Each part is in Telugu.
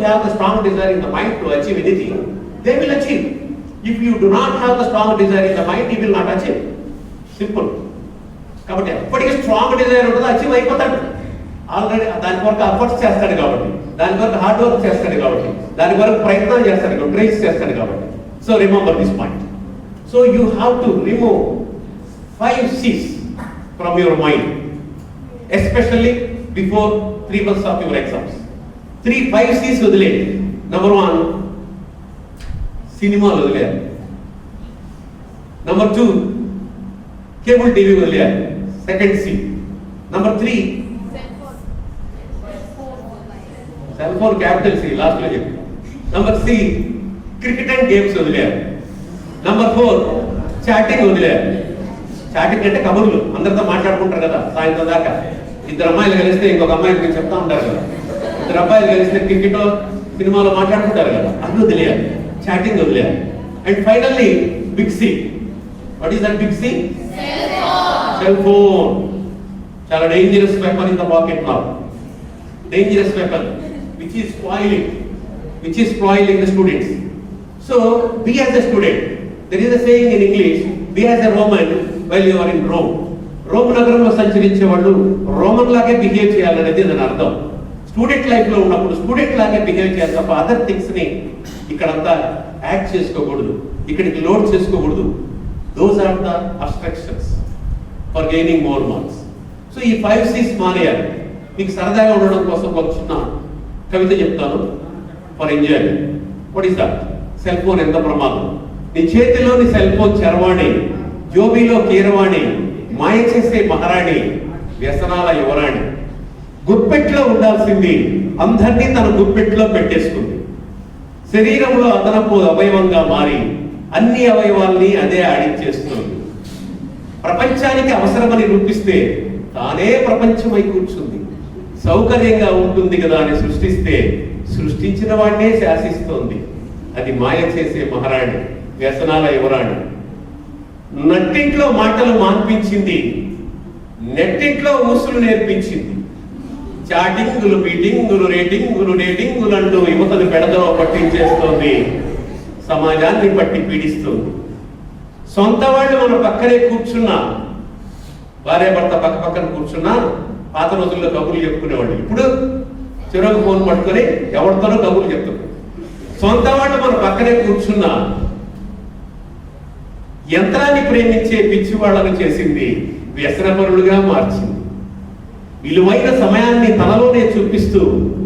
have the strong desire in the mind to achieve anything, they will achieve. If you do not have the strong desire in the mind, you will not achieve. Simple. కాబట్టి ఎప్పటికీ స్ట్రాంగ్ డిజైర్ ఉంటుందో అచీవ్ అయిపోతాడు. ఆల్రెడీ దాని కొరకు ఎఫర్ట్స్ చేస్తాడు కాబట్టి, దాని కొరకు హార్డ్ వర్క్ చేస్తాడు కాబట్టి, దాని కొరకు ప్రయత్నం చేస్తాడు కాబట్టి, ట్రైస్ చేస్తాడు కాబట్టి. So remember this point. So you have to remove 5 C's from your mind, especially before 3 months of your exams. 5 C's వదిలే. Number 1, సినిమాలు వదిలేయాలి. Number 2, కేబుల్ టీవీ వదిలేయాలి. Second C. Number 3, cell phone capital C last లో చెప్పి. Number C, cricket and games వదిలేయాలి. Number 4, చాటింగ్ వదిలేయాలి. చాటింగ్ అంటే కబుర్లు, అందరితో మాట్లాడుకుంటారు కదా సాయంత్రం దాకా. 2 అమ్మాయిలు కలిస్తే ఇంకొక అమ్మాయికి చెప్తా ఉంటారు కదా, 2 అబ్బాయిలు కలిస్తే క్రికెట్ సినిమాలో మాట్లాడుకుంటారు కదా, అది వదిలేయాలి. చాటింగ్ వదిలేయాలి. And finally big C. What is that big C? Cell phone. చాలా dangerous weapon in the pocket now. Dangerous weapon which is spoiling the students. So be as a student. There is a saying in English, be as a Roman while you are in Rome. Rome నగరంలో సంచరించే వాళ్ళు రోమన్ లాగే బిహేవ్ చేయాలనేది దాని అర్థం. స్టూడెంట్ లైఫ్ లో ఉన్నప్పుడు స్టూడెంట్ లాగే బిహేవ్ చేయాలి తప్ప అదర్ థింగ్స్ ని ఇక్కడంతా యాడ్ చేసుకోకూడదు, ఇక్కడికి లోడ్ చేసుకోకూడదు. Those are the obstructions for gaining more marks. So ఈ 5 C's మానేయాలి. మీకు సరదాగా ఉండడం కోసం ఒక చిన్న కవిత చెప్తాను for enjoyment. What is that? Cell phone ఎంత ప్రమాదం. నీ చేతిలోని సెల్ ఫోన్ చరవాణి, జోబీలో కీరవాణి, మాయ చేసే మహారాణి, వ్యసనాల యువరాణి. గుప్పెట్లో ఉండాల్సింది అందరినీ తన గుప్పెట్లో పెట్టేసుకుంది. శరీరంలో అదనపు అవయవంగా మారి అన్ని అవయవాల్ని అదే ఆడించేస్తుంది. ప్రపంచానికి అవసరమని రూపిస్తే తానే ప్రపంచమై కూర్చుంది. సౌకర్యంగా ఉంటుంది కదా అని సృష్టిస్తే సృష్టించిన వాడినే శాసిస్తోంది. అది మాయ చేసే మహారాణి, వ్యసనాల యువరాణి. నట్టింట్లో మాటలు మాన్పించింది, నెట్టింట్లో ఊసులు నేర్పించింది. చాటింగులు, మీటింగులు, రేటింగులు, డేటింగులు అంటూ యువతను పెడదవ పట్టించేస్తోంది, సమాజాన్ని పట్టి పీడిస్తుంది. సొంత వాళ్ళు మన పక్కనే కూర్చున్నా, భార్య భర్త పక్క పక్కన కూర్చున్నా పాత రోజుల్లో కబుర్లు చెప్పుకునేవాళ్ళు. ఇప్పుడు చివరికి ఫోన్ పట్టుకొని ఎవరితోనో కబుర్లు చెప్తున్నారు. సొంత వాళ్ళు మన పక్కనే కూర్చున్నా యంత్రాన్ని ప్రేమించే పిచ్చి వాళ్ళను చేసింది, వ్యసనపరులుగా మార్చింది. విలువైన సమయాన్ని తనలోనే చూపిస్తూ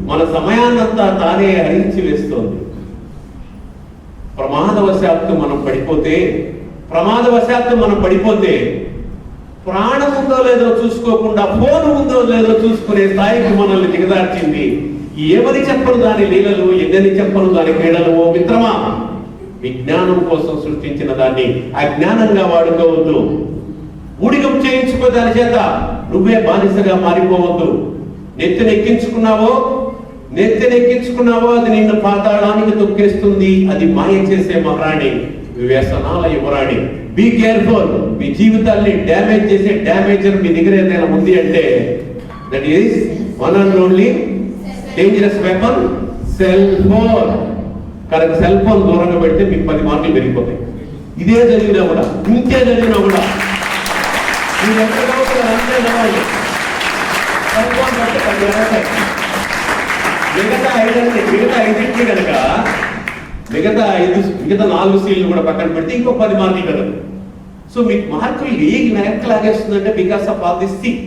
మన సమయాన్నంతా తానే హరించి వేస్తోంది. ప్రమాదవశాత్తు మనం పడిపోతే ప్రాణం ఉందో లేదో చూసుకోకుండా ఫోన్ ఉందో లేదో చూసుకునే స్థాయికి మనల్ని దిగదార్చింది. ఏమని చెప్పను దాని లీలలు, ఎన్నని చెప్పను దాని క్రీడలు. ఓ మిత్రమా, విజ్ఞానం కోసం సృష్టించిన దాన్ని అజ్ఞానంగా వాడుకోవద్దు. ఊడిగం చేయించుకో దాని చేత, నువ్వే బానిసగా మారిపోవద్దు. నెత్తినెక్కించుకున్నావో అది నిన్ను పాతాళానికి తొక్కేస్తుంది. అది మాయ చేసే మహారాణి, వ్యసనాల యువరాణి. Be careful. మీ జీవితాన్ని డ్యామేజ్ చేసే డ్యామేజర్ మీ దగ్గర ఏదైనా ఉంది అంటే that is one and only dangerous weapon, cell phone. కనుక సెల్ ఫోన్ దూరంగా పెడితే మీకు 10 మార్కులు పెరిగిపోతాయి. ఇదే జరిగినా కూడా, ఇంకే జరిగినా కూడా మీరు ఎక్కడ అంతే నవ్వాలి. సెల్ ఫోన్ పెడితే 10 వస్తాయి. మిగతా 5 కనుక మిగతా 4 C'లు కూడా పక్కన పెడితే ఇంకో 10 మార్కులు కదా. సో మీకు మార్కులు ఏ లెక్క లాగేస్తుందంటే because of all this thing.